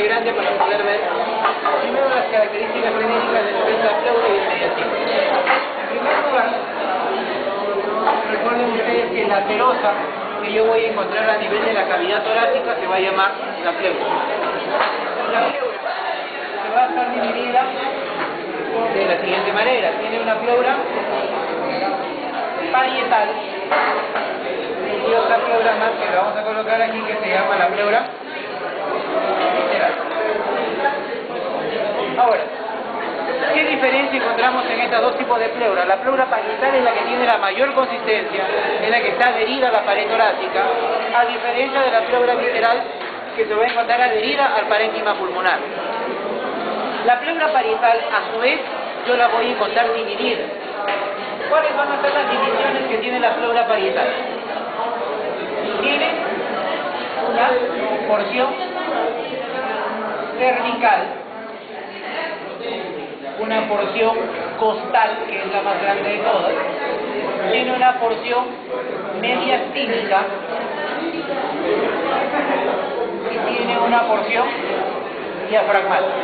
bastante grande para poder ver primero las características genéticas de lo que es la pleura y el mediastino. En primer lugar, recuerden ustedes que la serosa que yo voy a encontrar a nivel de la cavidad torácica se va a llamar la pleura. La pleura se va a estar dividida de la siguiente manera. Tiene una pleura parietal y otra pleura más que la vamos a colocar aquí que se llama la pleura visceral. Ahora, ¿qué diferencia encontramos en estos dos tipos de pleura? La pleura parietal es la que tiene la mayor consistencia, es la que está adherida a la pared torácica, a diferencia de la pleura visceral que se va a encontrar adherida al parénquima pulmonar. La pleura parietal, a su vez, yo la voy a encontrar dividida. ¿Cuáles van a ser las divisiones que tiene la pleura parietal? Tiene una porción cervical, una porción costal, que es la más grande de todas, tiene una porción mediastínica y tiene una porción diafragmática.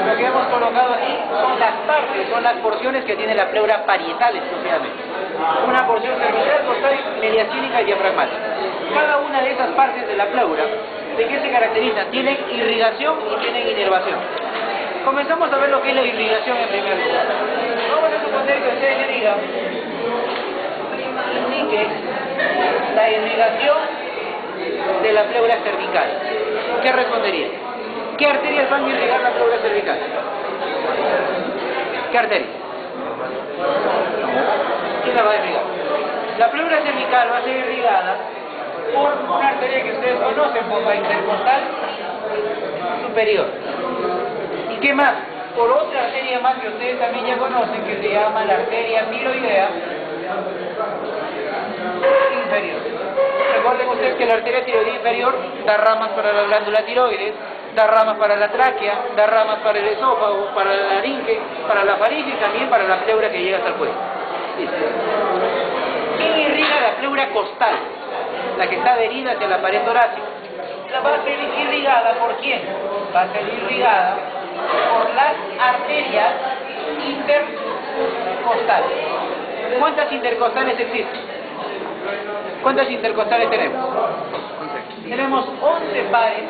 Lo que hemos colocado aquí son las partes, son las porciones que tiene la pleura parietal exclusivamente. Una porción cervical, costal, mediastínica y diafragmática. Cada una de esas partes de la pleura, ¿de qué se caracterizan? Tienen irrigación y tienen inervación. Comenzamos a ver lo que es la irrigación en primer lugar. Vamos a suponer que usted le diga, indique la irrigación de la pleura cervical. ¿Qué respondería? ¿Qué arterias van a irrigar la pleura cervical? ¿Qué arterias? ¿Quién la va a irrigar? La pleura cervical va a ser irrigada por una arteria que ustedes conocen, por la intercostal superior. ¿Y qué más? Por otra arteria más que ustedes también ya conocen, que se llama la arteria tiroidea inferior. Recuerden ustedes que la arteria tiroidea inferior da ramas para la glándula tiroides, da ramas para la tráquea, da ramas para el esófago, para la laringe, para la faringe y también para la pleura que llega hasta el cuello. ¿Listo? ¿Quién irriga la pleura costal? La que está adherida hacia la pared torácica. La va a ser irrigada ¿por quién? Va a ser irrigada por las arterias intercostales. ¿Cuántas intercostales existen? ¿Cuántas intercostales tenemos? Tenemos 11 pares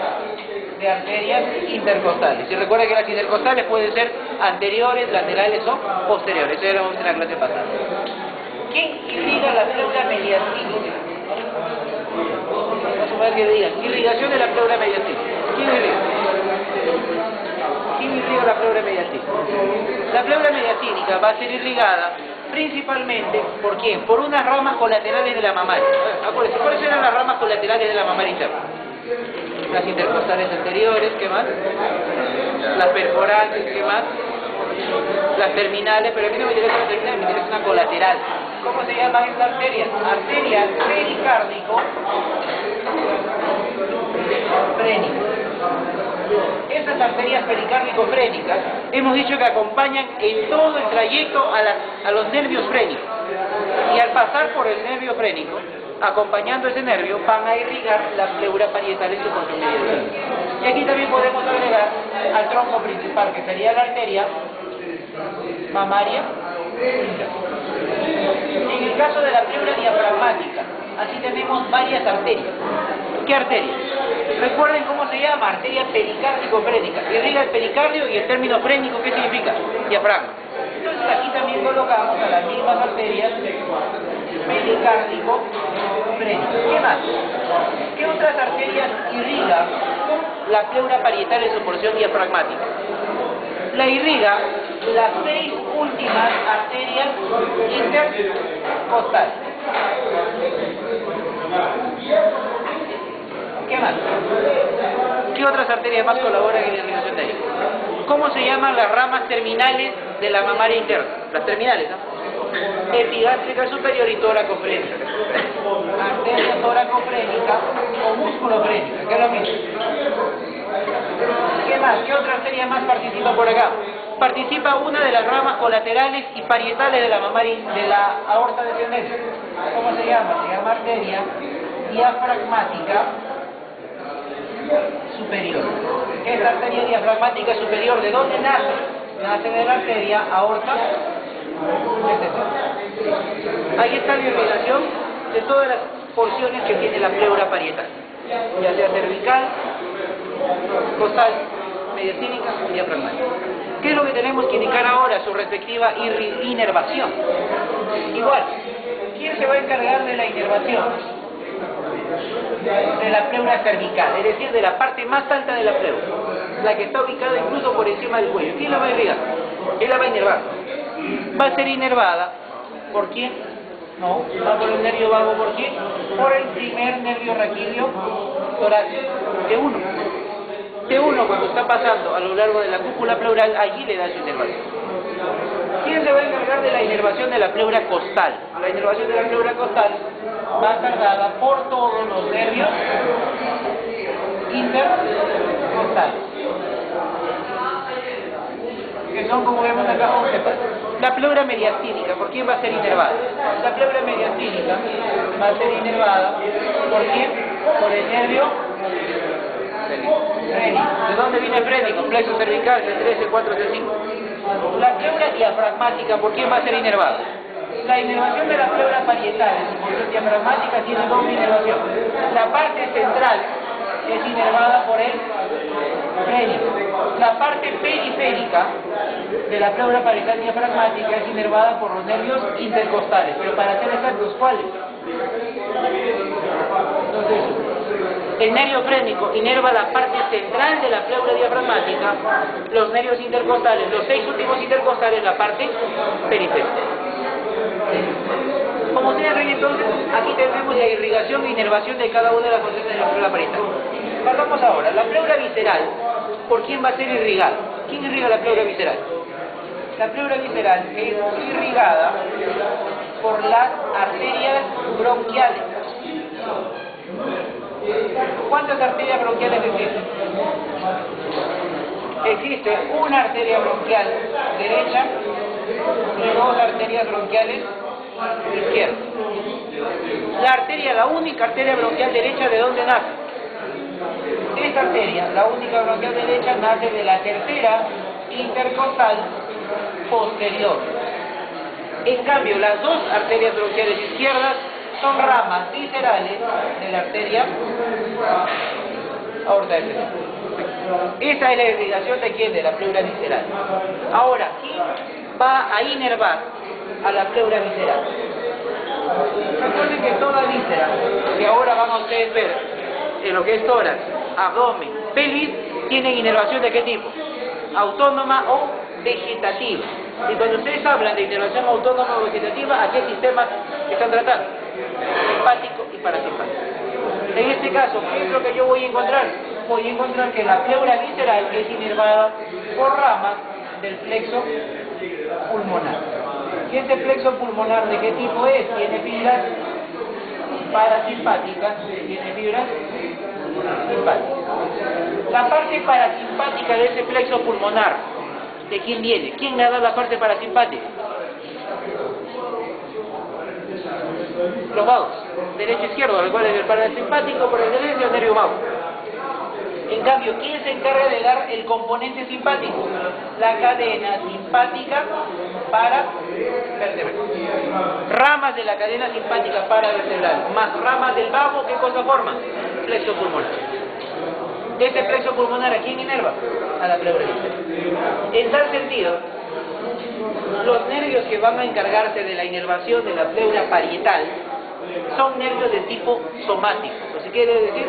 de arterias intercostales. Y recuerda que las intercostales pueden ser anteriores, laterales o posteriores. Eso ya lo vimos en la clase pasada. ¿Quién irriga la pleura mediastínica? Vamos a ver que digan, irrigación de la pleura mediastínica. ¿Quién irriga? ¿Quién irriga la pleura mediastínica? La pleura mediastínica va a ser irrigada principalmente, ¿por quién? Por unas ramas colaterales de la mamaria. Acuérdense, ¿cuáles eran las ramas colaterales de la mamaria interna? Las intercostales anteriores, ¿qué más? Las perforantes, ¿qué más? Las terminales, pero aquí no me interesa una terminal, me interesa una colateral. ¿Cómo se llaman estas arterias? Arteria pericárdico-frénica. Estas arterias pericárdico-frénicas hemos dicho que acompañan en todo el trayecto a los nervios frénicos. Y al pasar por el nervio frénico, acompañando ese nervio, van a irrigar la pleura parietal en su porción mediastínica. Y aquí también podemos agregar al tronco principal, que sería la arteria mamaria. En el caso de la pleura diafragmática, así tenemos varias arterias. ¿Qué arterias? Recuerden cómo se llama, arteria pericárdico-frénica. Irriga el pericardio y el término frénico, ¿qué significa? Diafragma. Entonces aquí también colocamos a las mismas arterias pericárdico-frénica. ¿Qué más? ¿Qué otras arterias irriga la pleura parietal en su porción diafragmática? La irriga las 6 últimas arterias intercostales. ¿Qué más? ¿Qué otras arterias más colaboran en la irrigación de ahí? ¿Cómo se llaman las ramas terminales de la mamaria interna? Las terminales, ¿no? Epigástrica superior y tóraco-frénica. Arteria tóraco-frénica o músculo-frénica, que es lo mismo. ¿Qué más? ¿Qué otra arteria más participa por acá? Participa una de las ramas colaterales y parietales de la mamaria, de la aorta descendente. ¿Cómo se llama? Se llama arteria diafragmática superior. Esta arteria diafragmática superior, ¿de dónde nace? Nace de la arteria aorta receptor. Ahí está la irrigación de todas las porciones que tiene la pleura parietal, ya sea cervical, costal, mediastínica y diafragmática. ¿Qué es lo que tenemos que indicar ahora? Su respectiva inervación. Igual, ¿quién se va a encargar de la inervación? De la pleura cervical, es decir, de la parte más alta de la pleura, la que está ubicada incluso por encima del cuello. ¿Quién la va a irrigar? ¿Quién la va a inervar? Va a ser inervada, ¿por quién? No, va por el nervio vago, ¿por quién? Por el primer nervio raquídeo torácico, T1. T1, cuando está pasando a lo largo de la cúpula pleural, allí le da su inervación. ¿Quién se va a encargar de la inervación de la pleura costal? La inervación de la pleura costal va cargada por todos los nervios intercostales, que son, como vemos acá, 11 pares. La pleura mediastínica, ¿por quién va a ser inervada? La pleura mediastínica va a ser inervada, ¿por quién? Por el nervio frénico. ¿De dónde viene el frénico? Plexo cervical, C3, C4, C5. La pleura diafragmática, ¿por quién va a ser inervada? La inervación de la pleura parietal en su porción diafragmática tiene doble inervación. La parte central es inervada por el frénico. La parte periférica de la pleura parietal diafragmática es inervada por los nervios intercostales. Pero para ser exactos, ¿cuáles? Entonces, el nervio frénico inerva la parte central de la pleura diafragmática, los nervios intercostales, los 6 últimos intercostales, la parte periférica. Como ustedes ven, entonces, aquí tenemos la irrigación e inervación de cada una de las porciones de la pleura parietal. Pasamos ahora, la pleura visceral, ¿por quién va a ser irrigada? ¿Quién irriga la pleura visceral? La pleura visceral es irrigada por las arterias bronquiales. ¿Cuántas arterias bronquiales existen? Existe una arteria bronquial derecha y 2 arterias bronquiales izquierdas. La única arteria bronquial derecha, ¿de dónde nace? Esta arteria, la única bronquial derecha, nace de la tercera intercostal posterior. En cambio, las 2 arterias bronquiales izquierdas son ramas viscerales de la arteria aorta receptor. Esa es la irrigación de quién, de la pleura visceral. Ahora, ¿quién va a inervar a la pleura visceral? Recuerden que toda víscera, que ahora van a ustedes ver en lo que es tórax, abdomen, pelvis, tienen inervación de qué tipo, autónoma o vegetativa. Y cuando ustedes hablan de inervación autónoma o vegetativa, ¿a qué sistemas están tratando? Simpático y parasimpático. En este caso, ¿qué es lo que yo voy a encontrar? Voy a encontrar que la pleura visceral es inervada por ramas del plexo pulmonar. ¿Y este plexo pulmonar de qué tipo es? Tiene fibras parasimpáticas, tiene fibras simpáticas. La parte parasimpática de ese plexo pulmonar, ¿de quién viene? ¿Quién le da la parte parasimpática? Los vagos, derecho e izquierdo, recuerden que el parasimpático por excelencia es el nervio vago. En cambio, ¿quién se encarga de dar el componente simpático? La cadena simpática paravertebral. Ramas de la cadena simpática paravertebral más ramas del vago, ¿qué cosa forman? Plexo pulmonar. Este plexo pulmonar, ¿a quién inerva? A la pleura visceral. En tal sentido, los nervios que van a encargarse de la inervación de la pleura parietal son nervios de tipo somático, o si quiere decir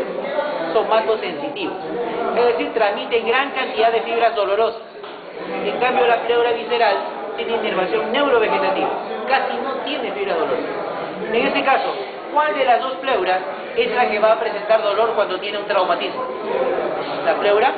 somatosensitivo, es decir, transmiten gran cantidad de fibras dolorosas. En cambio, la pleura visceral tiene inervación neurovegetativa, casi no tiene fibras dolorosas. En este caso, ¿cuál de las 2 pleuras es la que va a presentar dolor cuando tiene un traumatismo? La pleura